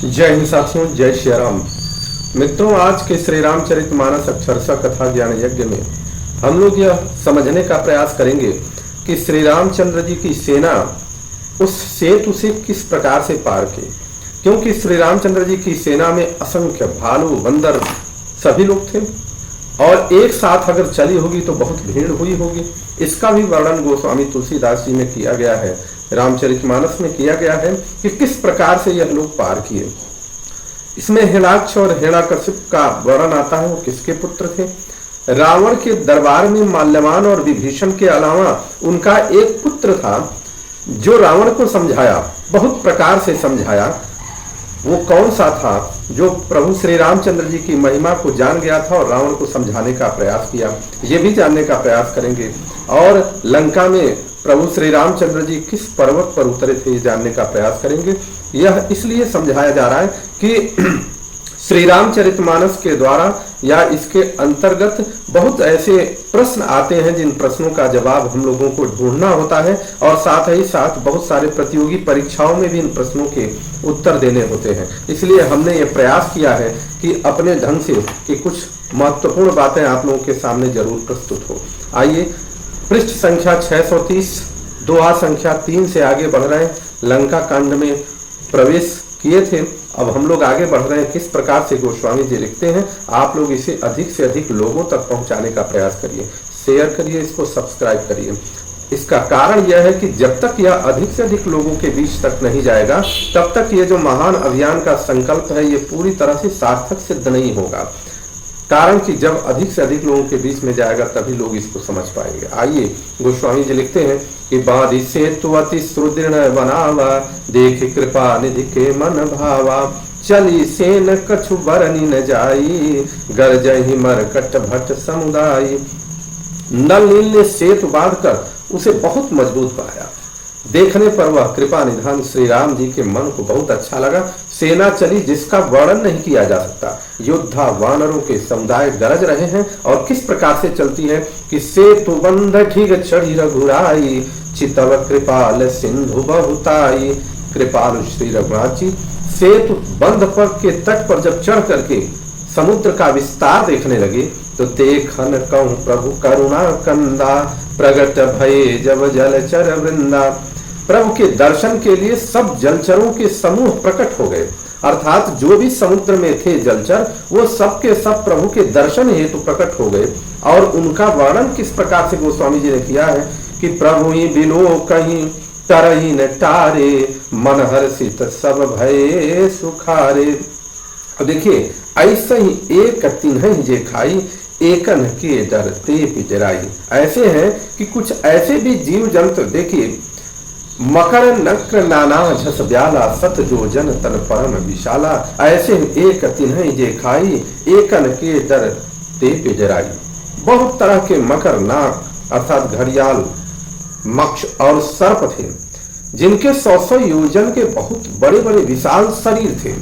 जय हिंद साथियों, जय श्री राम। मित्रों, आज के श्री रामचरितमानस अक्षरशः कथा ज्ञान यज्ञ में हम लोग यह समझने का प्रयास करेंगे कि श्री रामचंद्र जी की सेना उस सेतु से किस प्रकार से पार की, क्योंकि श्री रामचंद्र जी की सेना में असंख्य भालू बंदर सभी लोग थे और एक साथ अगर चली होगी तो बहुत भीड़ हुई होगी। इसका भी वर्णन गोस्वामी तुलसीदास जी में किया गया है, रामचरितमानस में किया गया है कि किस प्रकार से यह लोग पार किए। इसमें हिरण्याक्ष और हिरण्यकशिप का वर्णन आता है। वो किसके पुत्र थे? रावण के दरबार में माल्यवान और विभीषण के अलावा उनका एक पुत्र था जो रावण को समझाया, बहुत प्रकार से समझाया। वो कौन सा था? जो प्रभु श्री रामचंद्र जी की महिमा को जान गया था और रावण को समझाने का प्रयास किया। ये भी जानने का प्रयास करेंगे। और लंका में प्रभु श्री रामचंद्र जी किस पर्वत पर उतरे थे, ये जानने का प्रयास करेंगे। यह इसलिए समझाया जा रहा है कि श्री रामचरितमानस के द्वारा या इसके अंतर्गत बहुत ऐसे प्रश्न आते हैं जिन प्रश्नों का जवाब हम लोगों को ढूंढना होता है और साथ ही साथ बहुत सारे प्रतियोगी परीक्षाओं में भी इन प्रश्नों के उत्तर देने होते हैं। इसलिए हमने ये प्रयास किया है कि अपने ढंग से कि कुछ महत्वपूर्ण बातें आप लोगों के सामने जरूर प्रस्तुत हो। आइए, पृष्ठ संख्या 630, दोहा संख्या 3 से आगे बढ़ रहे हैं। लंका कांड में प्रवेश किए थे, अब हम लोग आगे बढ़ रहे हैं। किस प्रकार से गोस्वामी जी लिखते हैं, आप लोग इसे अधिक से अधिक लोगों तक पहुंचाने का प्रयास करिए, शेयर करिए, इसको सब्सक्राइब करिए। इसका कारण यह है कि जब तक यह अधिक से अधिक लोगों के बीच तक नहीं जाएगा तब तक ये जो महान अभियान का संकल्प है ये पूरी तरह से सार्थक सिद्ध नहीं होगा। कारण कि जब अधिक से अधिक लोगों के बीच में जाएगा तभी लोग इसको समझ पाएंगे। आइए, गोस्वामी जी लिखते हैं कि बाधी सेतु अति सुदृढ़ बनावा, देख कृपा निधि के मन भावा, चली सेन कछु बरनी न जाई, गरजहि मरकट भट समुदाय। नल नील ने सेतु बांधकर उसे बहुत मजबूत बनाया। देखने पर वह कृपा निधान श्री राम जी के मन को बहुत अच्छा लगा। सेना चली जिसका वर्णन नहीं किया जा सकता। योद्धा वानरों के समुदाय गरज रहे हैं और किस प्रकार से चलती है कि सेतु बंध ठीक चढ़ी रघुराई, चितव कृपाल सिंधु बहुताई। कृपालु श्री रघुनाथ जी सेतु बंध पर के तट पर जब चढ़ करके समुद्र का विस्तार देखने लगे तो देखन कहूं प्रभु करुणा कंदा, प्रगट भये जब जलचर वृंदा। प्रभु के दर्शन के लिए सब जलचरों के समूह प्रकट हो गए, अर्थात जो भी समुद्र में थे जलचर वो सब के सब प्रभु के दर्शन हेतु प्रकट हो गए। और उनका वर्णन किस प्रकार से गोस्वामी जी ने किया है कि प्रभु ही बिलो कहीं तरही न टारे, मन हर्षित सब भये सुखारे। अब देखिए, ऐसे ही एक तिन्ह जे खाई, एकन के डर ते पिटराई। ऐसे हैं कि कुछ ऐसे भी जीव जंतु, देखिए, मकर नक्र नाना झस ब्याला, सत जो जन तन परम विशाला। ऐसे एक तिन्ह जे खाई, एकन के डर ते पिटराई। बहुत तरह के मकर, नाग अर्थात घड़ियाल, मक्ष और सर्प थे जिनके 100 योजन के बहुत बड़े बड़े विशाल शरीर थे।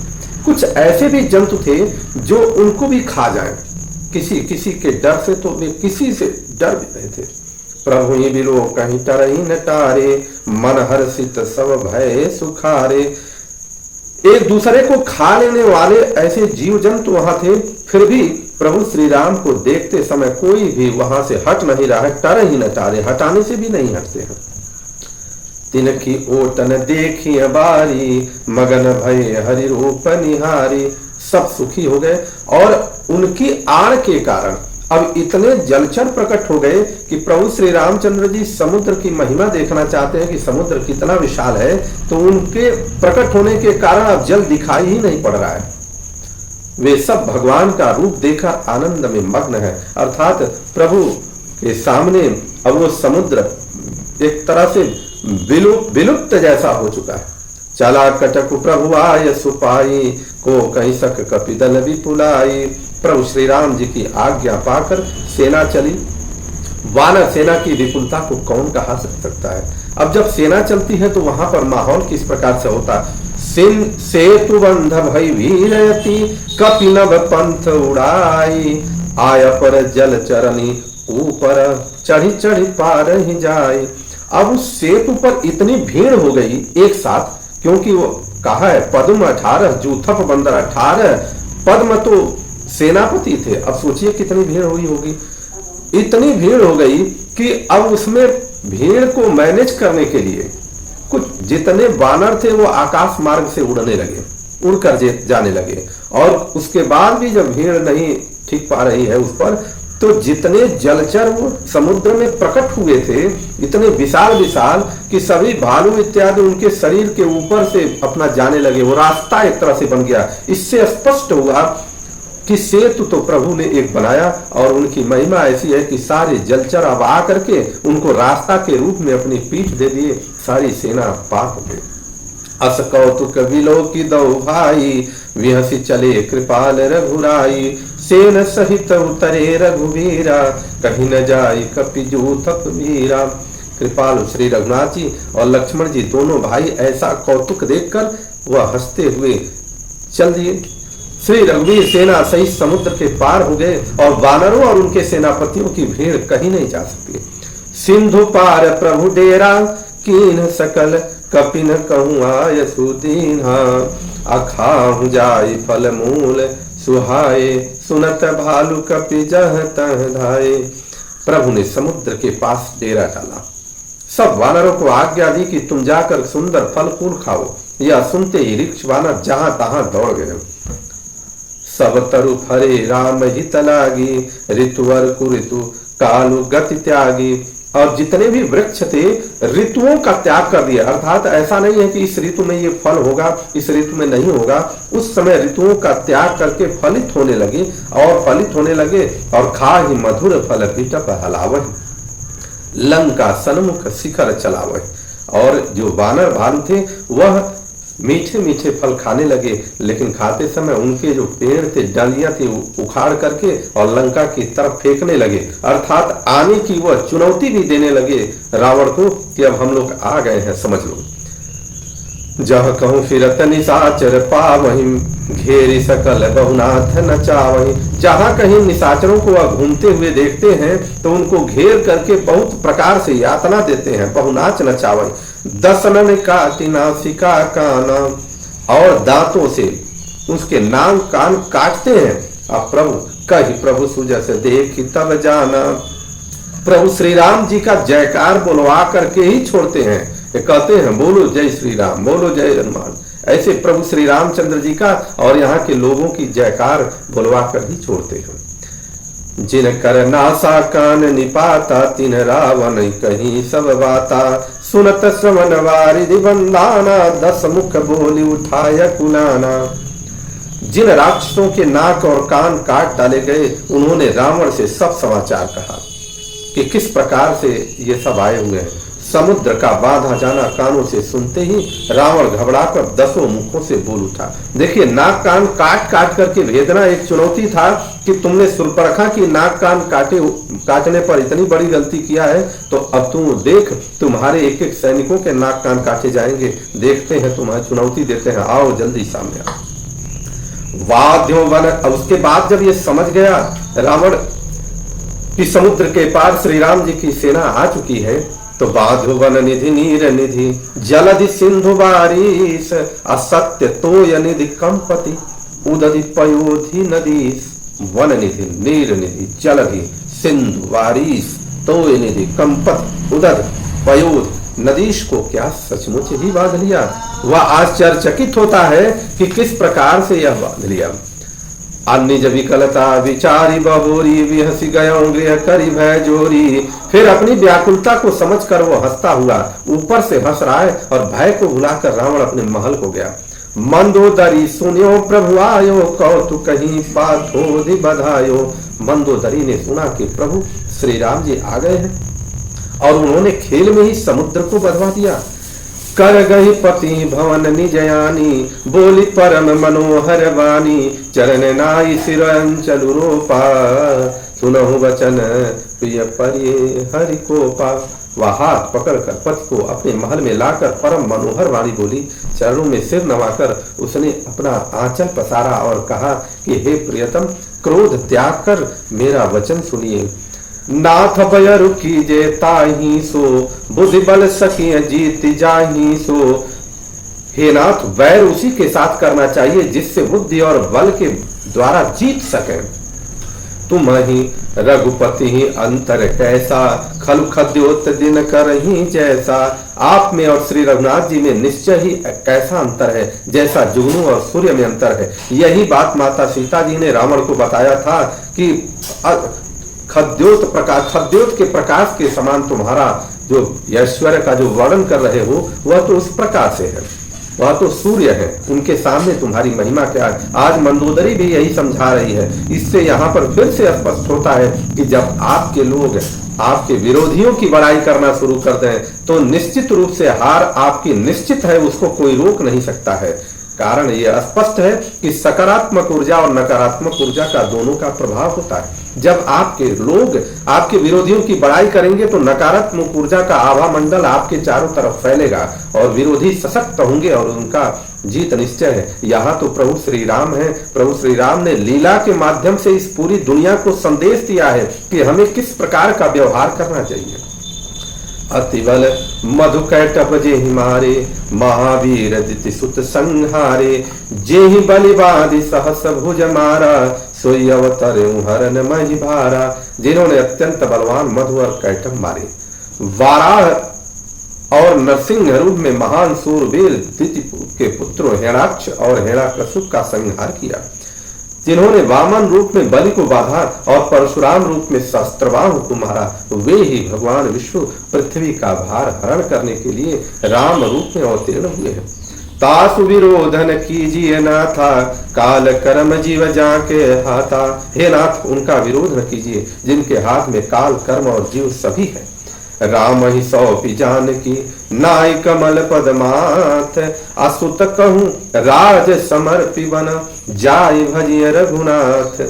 कुछ ऐसे भी जंतु थे जो उनको भी खा जाए, किसी किसी के डर से तो वे किसी से डर भी रहे थे। प्रभु ही बिलो कहीं तरही न टारे, मन हर्षित सब भय सुखारे। एक दूसरे को खा लेने वाले ऐसे जीव जंतु वहां थे, फिर भी प्रभु श्री राम को देखते समय कोई भी वहां से हट नहीं रहा है। तरही न टारे, हटाने से भी नहीं हटते हैं। तिनकी ओटन देखी बारी, मगन भय हरि रूप निहारी। सब सुखी हो गए और उनकी आड़ के कारण अब इतने जलचर प्रकट हो गए कि प्रभु श्री रामचंद्र जी समुद्र की महिमा देखना चाहते हैं कि समुद्र कितना विशाल है, तो उनके प्रकट होने के कारण अब जल दिखाई ही नहीं पड़ रहा है। वे सब भगवान का रूप देखा आनंद में मग्न है, अर्थात प्रभु के सामने अब वो समुद्र एक तरह से विलुप्त जैसा हो चुका है। चला कटक प्रभु आय सुपाई, को कहीं सक कपिदल विपुलाई। प्रभु श्री राम जी की आज्ञा पाकर सेना चली। वानर सेना की विपुलता को कौन कहा सकता है। अब जब सेना चलती है तो वहां पर माहौल किस प्रकार से होता है। सेतु बंध भई वीरयति, कपिनव पंथ उड़ाई। आय पर जल चरनी ऊपर, चढ़ी चढ़ी पार ही जाए। अब उस सेतु पर इतनी भीड़ हो गई एक साथ, क्योंकि वो कहा है पद्म 18 जूथप बंदर 18 पद्म तो सेनापति थे। अब सोचिए कितनी भीड़ हुई होगी। इतनी भीड़ हो गई कि अब उसमें भीड़ को मैनेज करने के लिए कुछ जितने वानर थे वो आकाश मार्ग से उड़ने लगे, उड़कर जाने लगे। और उसके बाद भी जब भीड़ नहीं ठीक पा रही है उस पर, तो जितने जलचर वो समुद्र में प्रकट हुए थे इतने विशाल विशाल कि सभी भालू इत्यादि उनके शरीर के ऊपर से अपना जाने लगे। वो रास्ता एक तरह से बन गया। इससे स्पष्ट हुआ कि सेतु तो प्रभु ने एक बनाया और उनकी महिमा ऐसी है कि सारे जलचर अब आ करके उनको रास्ता के रूप में अपनी पीठ दे दिए, सारी सेना पार हो गई। अस कौतुक विलोकी दो भाई, विहसी चले कृपाल रघुराई, सेन सहित उतरे रघुवीरा, कहीं न जाई कपिजू तप वीरा। कृपाल श्री रघुनाथ जी और लक्ष्मण जी दोनों भाई ऐसा कौतुक देखकर वह हंसते हुए चल दिए। श्री रघुवीर सेना सहित समुद्र के पार हो गए और वानरों और उनके सेनापतियों की भीड़ कहीं नहीं जा सकती। सिंधु पार प्रभु डेरा, कीन सकल कपिन कहूँ आय सुदीन्हा, अखाहु जाय फल मूल सुहाए, सुनत भालु कपि जह तह धाये। प्रभु ने समुद्र के पास डेरा डाला। सब वानरों को आज्ञा दी कि तुम जाकर सुंदर फल फूल खाओ। यह सुनते ही ऋक्ष वानर जहां तहां दौड़ गए। सब तरु फरे राम हित लागी, ऋतुवर कुऋतु कालु गति त्यागी। और जितने भी वृक्ष थे ऋतुओं का त्याग कर दिया। अर्थात ऐसा नहीं है कि इस ऋतु में ये फल होगा, इस ऋतु में नहीं होगा। उस समय ऋतुओं का त्याग करके फलित होने लगे और फलित होने लगे। और खा ही मधुर फल पीटप हलावह, लंका सन्मुख शिखर चलावह। और जो वानर भालू थे वह मीठे मीठे फल खाने लगे, लेकिन खाते समय उनके जो पेड़ थे, डालियां थी, उखाड़ करके और लंका की तरफ फेंकने लगे। अर्थात आने की वह चुनौती भी देने लगे रावण को कि अब हम लोग आ गए हैं, समझ लो। जह कहूं फिरत निशाचर पावहि, घेरी सकल बहुनाथ नचावहि। जहां कहीं निशाचरों को वह घूमते हुए देखते हैं तो उनको घेर करके बहुत प्रकार से यातना देते हैं, बहुनाच नचावहि। दसनन काटी नासिका काना, और दांतों से उसके नाक कान काटते हैं। अब प्रभु कही प्रभु सुजस देखी तब जाना। प्रभु श्री राम जी का जयकार बुलवा करके ही छोड़ते हैं। ये कहते हैं बोलो जय श्री राम, बोलो जय हनुमान। ऐसे प्रभु श्री रामचंद्र जी का और यहाँ के लोगों की जयकार बुलवा कर ही छोड़ते हैं। जिन कर नासा कान निपाता, तिन रावण कहीं सब बाता। सुनत श्रवण वारिधि वंदाना, दस मुख बोली उठाया कुलाना। जिन राक्षसों के नाक और कान काट डाले गए उन्होंने रावण से सब समाचार कहा कि किस प्रकार से ये सब आए हुए हैं। समुद्र का बाधा जाना कानों से सुनते ही रावण घबराकर दसों मुखों से बोल उठा। देखिए, नाक कान काट काट करके भेजना एक चुनौती था कि तुमने सुर्परखा की नाक कान काटने पर इतनी बड़ी गलती किया है, तो अब तुम देख तुम्हारे एक एक सैनिकों के नाक कान काटे जाएंगे। देखते हैं, तुम्हें चुनौती देते हैं, आओ जल्दी सामने आओ। वाद्यों वन। अब उसके बाद जब ये समझ गया रावण कि समुद्र के पार श्री राम जी की सेना आ चुकी है, तो बाधो वन निधि नीर निधि, जलधि सिंधु बारिश, असत्य तोय निधि कंपति, उदधि पयोधि नदीश। वन निधि नीर निधि जलधि सिंधु बारिश, तोय निधि कंपति, उदध पयोध नदीश को क्या सचमुच ही बांध लिया। वह आश्चर्यचकित होता है कि किस प्रकार से यह बांध लिया। अन्य जब विकलता विचारी बहोरी, विहसी गयो गृह करी भय जोरी। फिर अपनी व्याकुलता को समझकर वो हंसता हुआ ऊपर से हंस रहा है और भय को भुलाकर रावण अपने महल को गया। मंदोदरी सुनियो प्रभु आयो, कौतुक कहीं पाथोधि बधायो। मंदोदरी ने सुना कि प्रभु श्री राम जी आ गए हैं और उन्होंने खेल में ही समुद्र को बधवा दिया। कर गई पति भवन निजयानी, बोली परम मनोहर वाणी। चरण नाई सिर अंचल रूपा, सुनहु वचन प्रिय परिये हरि को पा। वह हाथ पकड़कर पति को अपने महल में लाकर परम मनोहर वाणी बोली। चरणों में सिर नवाकर उसने अपना आंचल पसारा और कहा कि हे प्रियतम, क्रोध त्याग कर मेरा वचन सुनिए। नाथ भय रुकी जे ताही सो, बुद्धि बल सखी जीत जाही सो। हे नाथ, वैर उसी के साथ करना चाहिए जिससे बुद्धि और बल के द्वारा जीत सके। तुम ही रघुपति ही अंतर कैसा, खलु खद्योत दिन कर ही जैसा। आप में और श्री रघुनाथ जी में निश्चय ही कैसा अंतर है, जैसा जुगनू और सूर्य में अंतर है। यही बात माता सीता जी ने रावण को बताया था कि खद्योत के प्रकाश के समान तुम्हारा जो ऐश्वर्य का जो वर्णन कर रहे हो वह तो उस प्रकार से है, वह तो सूर्य है, उनके सामने तुम्हारी महिमा क्या है। आज मंदोदरी भी यही समझा रही है। इससे यहाँ पर फिर से स्पष्ट होता है कि जब आपके लोग आपके विरोधियों की बड़ाई करना शुरू करते हैं तो निश्चित रूप से हार आपकी निश्चित है, उसको कोई रोक नहीं सकता है। कारण यह स्पष्ट है कि सकारात्मक ऊर्जा और नकारात्मक ऊर्जा का दोनों का प्रभाव होता है। जब आपके लोग आपके विरोधियों की बड़ाई करेंगे तो नकारात्मक ऊर्जा का आभा मंडल आपके चारों तरफ फैलेगा और विरोधी सशक्त होंगे और उनका जीत निश्चय है। यहाँ तो प्रभु श्री राम है। प्रभु श्री राम ने लीला के माध्यम से इस पूरी दुनिया को संदेश दिया है कि हमें किस प्रकार का व्यवहार करना चाहिए। अतिबल मधु कैटभ जेहि मारे, महावीर दिति सुत संहारे। जेहि बलिबाधि सहस भुज मारा, सोई अवतरे हरन महि भारा। जिन्होंने अत्यंत बलवान मधु और कैटभ मारे, वाराह और नरसिंह रूप में महान सूरवीर दिति के पुत्रों हेणाक्ष और हेणाकशुप का संहार किया। जिन्होंने वामन रूप में बलि को बाधा और परशुराम रूप में सहस्त्रबाहु को मारा, वे ही भगवान विष्णु पृथ्वी का भार हरण करने के लिए राम रूप में अवतीर्ण हुए हैं। तासु विरोधन कीजिए नाथा, काल कर्म जीव जाके हाथा। हे नाथ, उनका विरोध न कीजिए जिनके हाथ में काल कर्म और जीव सभी है। राम ही सौंपी जानकी, नाई कमल पद माथ। असुत कहूँ राज समर्पी बन, जाय भजिय रघुनाथ।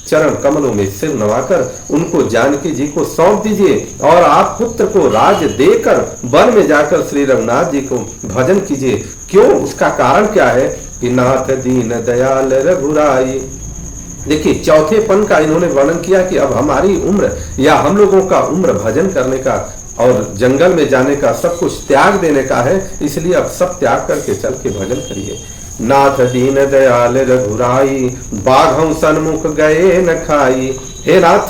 चरण कमलों में सिर नवाकर उनको जानकी जी को सौंप दीजिए और आप पुत्र को राज देकर वन में जाकर श्री रघुनाथ जी को भजन कीजिए। क्यों? उसका कारण क्या है कि नाथ दीन दयाल रघुराई। देखिए, चौथेपन का इन्होंने वर्णन किया कि अब हमारी उम्र या हम लोगों का उम्र भजन करने का और जंगल में जाने का, सब कुछ त्याग देने का है, इसलिए अब सब त्याग करके चल के भजन करिए। नाथ दीन दयाल रघुराई, बाघों सन्मुख गए न खाई। हे नाथ,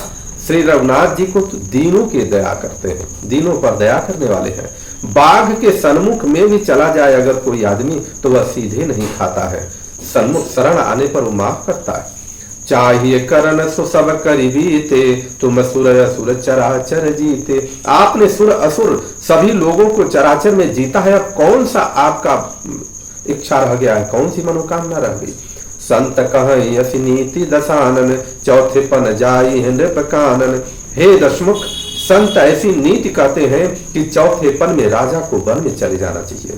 श्री रघुनाथ जी को तो दीनों की दया करते हैं, दीनों पर दया करने वाले हैं। बाघ के सन्मुख में भी चला जाए अगर कोई आदमी तो वह सीधे नहीं खाता है, सन्मुख शरण आने पर वो माफ करता है। चाहिए करण सो सब करि बीते, तुम सुर असुर चराचर जीते। आपने सुर असुर सभी लोगों को चराचर में जीता है। अब कौन सा आपका इच्छा रह गया है, कौन सी मनोकामना रह गई? संत कहि असी नीति दशानन, चौथे पन जाई नृप कानन। हे दशमुख, संत ऐसी नीति कहते हैं कि चौथे पन में राजा को वन में चले जाना चाहिए।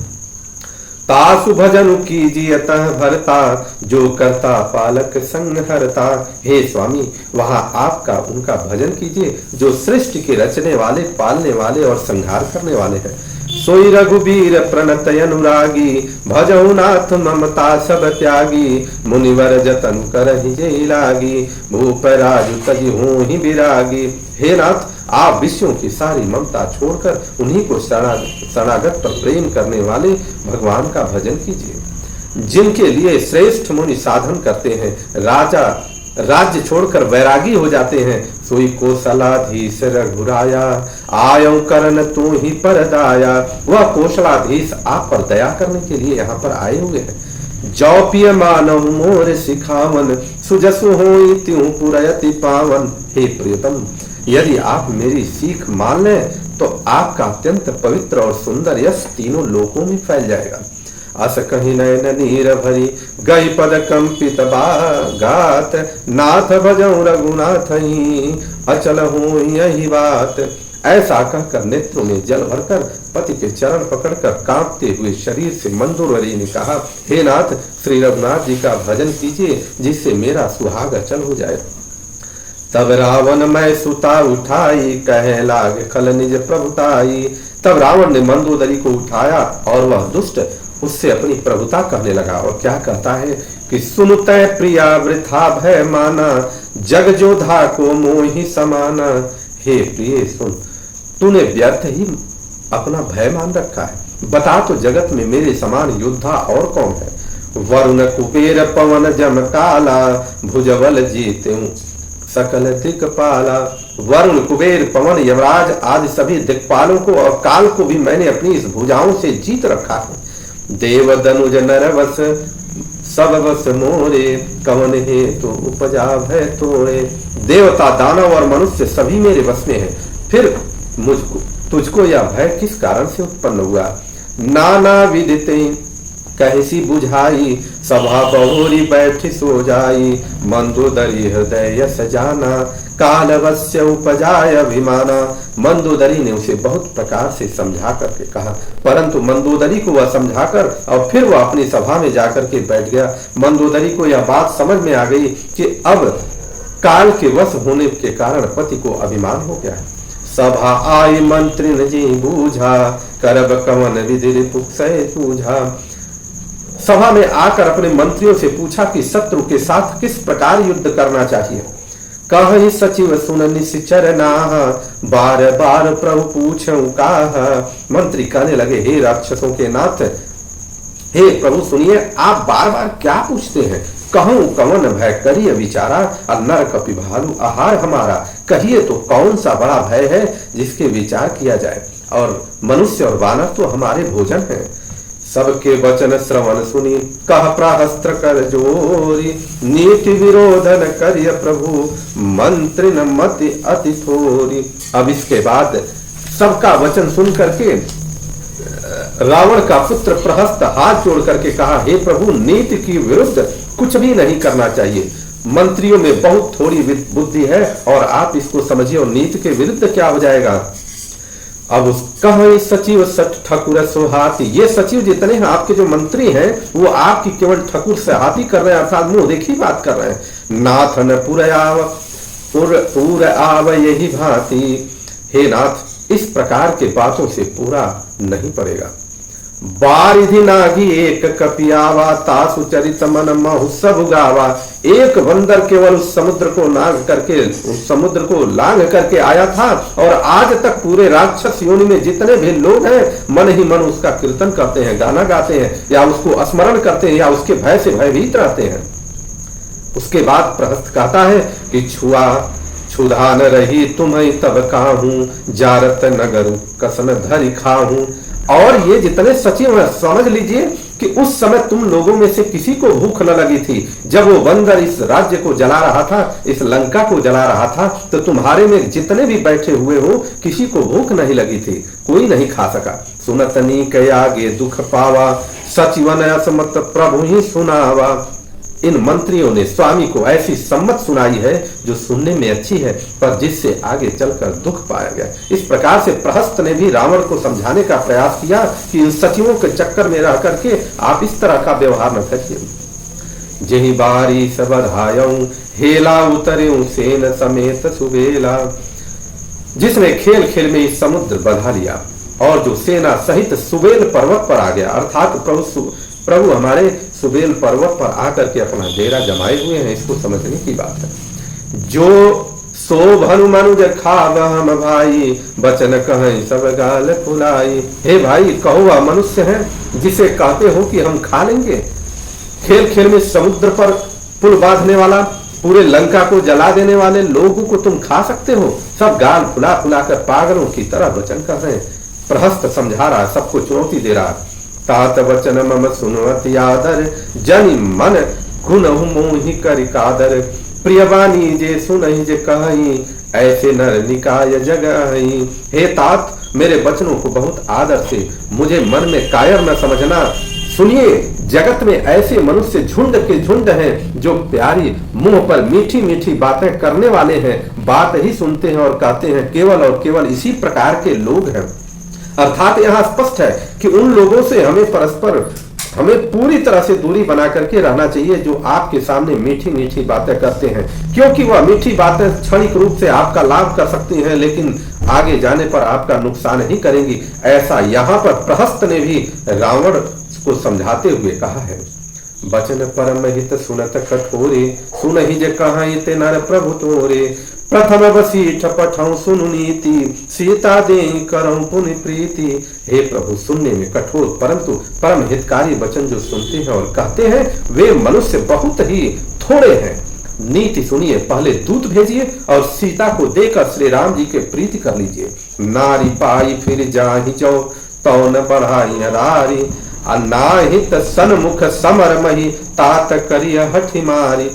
तासु भजन कीजिए तह भरता, जो करता पालक संग हरता। हे स्वामी, वहां आपका उनका भजन कीजिए जो सृष्टि के रचने वाले, पालने वाले और संहार करने वाले हैं। सोई रघुबीर प्रणत अनुरागी, भजहु नाथ ममता सब त्यागी। मुनिवर जतन करहि जेहि लागी, भूप राजु तजि होहि विरागी। हे नाथ, आप विषयों की सारी ममता छोड़कर उन्हीं को शरणागत पर प्रेम करने वाले भगवान का भजन कीजिए। जिनके लिए श्रेष्ठ मुनि साधन करते हैं, राजा राज्य छोड़कर वैरागी हो जाते हैं, सोई कोसलाधीश रघुराया। आयो करन तू ही परदाया। वह कोसलाधीश आप पर दया करने के लिए यहाँ पर आए हुए हैं। जौ पिय मानव मोर सिखावन, सुजसु होई त्यों पुरयति पावन। हे प्रियतम, यदि आप मेरी सीख मान लें तो आपका अत्यंत पवित्र और सुंदर यश तीनों लोकों में फैल जाएगा। अस कहीं नयन नीर भरी, गई पद कंपित गात। नाथ भजऊ रघुनाथ ही, अचल हो यही बात। ऐसा कहकर नेत्रों में जल भरकर पति के चरण पकड़कर कांपते हुए शरीर से मंदोदरी ने कहा, हे नाथ, श्री रघुनाथ जी का भजन कीजिए जिससे मेरा सुहाग अचल हो जाए। तब रावण मैं सुता उठाई, कहे लाग खल निज प्रभुताई। तब रावण ने मंदोदरी को उठाया और वह दुष्ट उससे अपनी प्रभुता कहने लगा और क्या कहता है कि सुनते प्रिया वृथा भय माना, जग जोधा को मोहि समाना। हे प्रिय सुन, तूने व्यर्थ ही अपना भय मान रखा है। बता तो जगत में मेरे समान योद्धा और कौन है। वरुण कुबेर पवन जम काला, भुजबल जीते सकल दिक्पाला। वरुण कुबेर पवन यमराज आदि सभी दिक्पालों को और काल को भी मैंने अपनी इस भुजाओं से जीत रखा है। देव दनुज नरवस सब बस मोरे, कवन हे तो उपजा भय तोड़े। देवता दानव और मनुष्य सभी मेरे बस में हैं, फिर मुझको तुझको यह भय किस कारण से उत्पन्न हुआ। नाना विदिते कहसी बुझाई, सभा बहुरी बैठी सो जाई। मंदोदरी हृदय यस जाना, कालवस्य उपजाय अभिमाना। मंदोदरी ने उसे बहुत प्रकार से समझा करके कहा, परंतु मंदोदरी को वह समझाकर और फिर वह अपनी सभा में जाकर के बैठ गया। मंदोदरी को यह बात समझ में आ गई कि अब काल के वश होने के कारण पति को अभिमान हो गया है। सभा आई मंत्रिन जी बूझा, करब कवन विधि रिपुसय पूझा। सभा में आकर अपने मंत्रियों से पूछा कि शत्रु के साथ किस प्रकार युद्ध करना चाहिए। कहि सचिव सुन निश्चर नाह, बार बार प्रभु पूछऊं काह। मंत्री कहने लगे, हे राक्षसों के नाथ, हे प्रभु सुनिए, आप बार बार क्या पूछते हैं। कहूं कवन भय करिए विचारा, और नर कपि भालू आहार हमारा। कहिए तो कौन सा बड़ा भय है जिसके विचार किया जाए, और मनुष्य और वानर तो हमारे भोजन है। सबके वचन श्रवण सुनी, कह प्रहस्त्र कर जोरी। नीति विरोधन करिय प्रभु, मंत्री न मति अति थोरी। अब इसके बाद सबका वचन सुन करके रावण का पुत्र प्रहस्त हाथ जोड़ करके कहा, हे प्रभु, नीति की विरुद्ध कुछ भी नहीं करना चाहिए। मंत्रियों में बहुत थोड़ी बुद्धि है और आप इसको समझिए, और नीति के विरुद्ध क्या हो जाएगा। अब कह सचिव सठ ठकुर सोहाती। ये सचिव जितने हैं आपके जो मंत्री हैं, वो आपकी केवल ठकुर से हाथी कर रहे हैं, अर्थात मुंह देखी बात कर रहे हैं। नाथ न पुर आव यही भांति। हे नाथ, इस प्रकार के बातों से पूरा नहीं पड़ेगा। बारिधि नागी एक कपियावा, तासु चरित मन महु सब गावा। एक बंदर केवल उस समुद्र को लांघ करके आया था, और आज तक पूरे राक्षस योनि में जितने भी लोग हैं, मन ही मन उसका कीर्तन करते हैं, गाना गाते हैं, या उसको स्मरण करते हैं, या उसके भय से भयभीत रहते हैं। उसके बाद प्रहस्त कहता है कि क्षुधा न रही तुम्हें तब काहूं, जारत नगर कसन धरि खाहूं। और ये जितने सचिव हैं, समझ लीजिए कि उस समय तुम लोगों में से किसी को भूख न लगी थी। जब वो बंदर इस राज्य को जला रहा था, इस लंका को जला रहा था, तो तुम्हारे में जितने भी बैठे हुए हो, किसी को भूख नहीं लगी थी, कोई नहीं खा सका। सुनतनी के आगे दुख पावा, सचिवन असमत प्रभु ही सुनावा। इन मंत्रियों ने स्वामी को ऐसी सम्मत सुनाई है जो सुनने में अच्छी है, पर जिससे आगे चलकर दुख पाया गया। इस प्रकार से प्रहस्त ने भी रावण को समझाने का प्रयास किया कि इन सचिवों के चक्कर में रह करके आप इस तरह का व्यवहार न करिए। जेहि बारी सबधायऊं, हेला उतरे सेन समेत सुबेला। जिसने खेल खेल में इस समुद्र बधा लिया और जो सेना सहित सुबेल पर्वत पर आ गया, अर्थात प्रभु हमारे सुबेल पर्वत पर आकर के अपना डेरा जमाए हुए हैं, इसको समझने की बात है। जो सो भनु मनुज खाव हम भाई, बचन कहें सब गाल फुलाई। हे भाई, कहो वह मनुष्य है जिसे कहते हो कि हम खा लेंगे। खेल खेल में समुद्र पर पुल बांधने वाला, पूरे लंका को जला देने वाले लोगों को तुम खा सकते हो। सब गाल फुला फुला कर पागलों की तरह वचन कर रहे हैं। प्रहस्त समझा रहा, सबको चुनौती दे रहा। तात वचन मम सुनवति आदर, जनि मन गुण मोहि करि कादर। प्रियवानी जे सुनहि जे कहि, ऐसे नर निकाय जगहि। हे तात, मेरे वचनों को बहुत आदर से मुझे मन में कायर न समझना। सुनिए, जगत में ऐसे मनुष्य झुंड के झुंड हैं जो प्यारी मुंह पर मीठी मीठी बातें करने वाले हैं, बात ही सुनते हैं और कहते हैं। केवल और केवल इसी प्रकार के लोग हैं। अर्थात यहाँ स्पष्ट है कि उन लोगों से हमें पूरी तरह से दूरी बना करके रहना चाहिए जो आपके सामने मीठी मीठी बातें करते हैं, क्योंकि वह मीठी बातें क्षणिक रूप से आपका लाभ कर सकती हैं, लेकिन आगे जाने पर आपका नुकसान ही करेंगी। ऐसा यहाँ पर प्रहस्त ने भी रावण को समझाते हुए कहा है। बचन परम हित सुनत कठोरे, सुनहि जे कहाँ ते नर प्रभु तोरे। प्रथम बसीठ पठौ सुनु नीति, सीता दे करऊं पुनि प्रीति। हे प्रभु, सुनने में कठोर परंतु परम हितकारी वचन जो सुनते हैं और कहते हैं, वे मनुष्य बहुत ही थोड़े हैं। नीति सुनिए, पहले दूत भेजिए और सीता को देकर श्री राम जी के प्रीति कर लीजिए। नारी पाई फिर जाहि जो, तो न बढ़ाई नारी। अनाहित सन्मुख समर मही, तात करिय हठि मारी।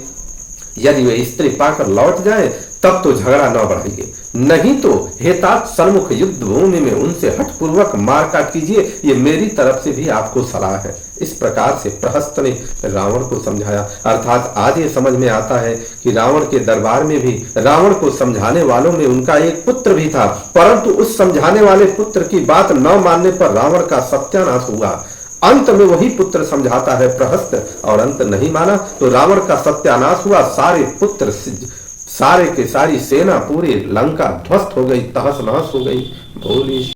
यदि वे स्त्री पाकर लौट जाए तब तो झगड़ा न बढ़ाइए, नहीं तो हेतात सन्मुख युद्ध भूमि में उनसे हठपूर्वक मारकाट कीजिए। ये मेरी तरफ से भी आपको सलाह है। इस प्रकार से प्रहस्त ने रावण को समझाया। अर्थात आज ये समझ में आता है कि रावण के दरबार में भी रावण को समझाने वालों में उनका एक पुत्र भी था, परंतु उस समझाने वाले पुत्र की बात न मानने पर रावण का सत्यानाश हुआ। अंत में वही पुत्र समझाता है प्रहस्त, और अंत नहीं माना तो रावण का सत्यानाश हुआ। सारे पुत्र, सारे के सारी सेना पूरी लंका ध्वस्त हो गई, तहस नहस हो गई। भोली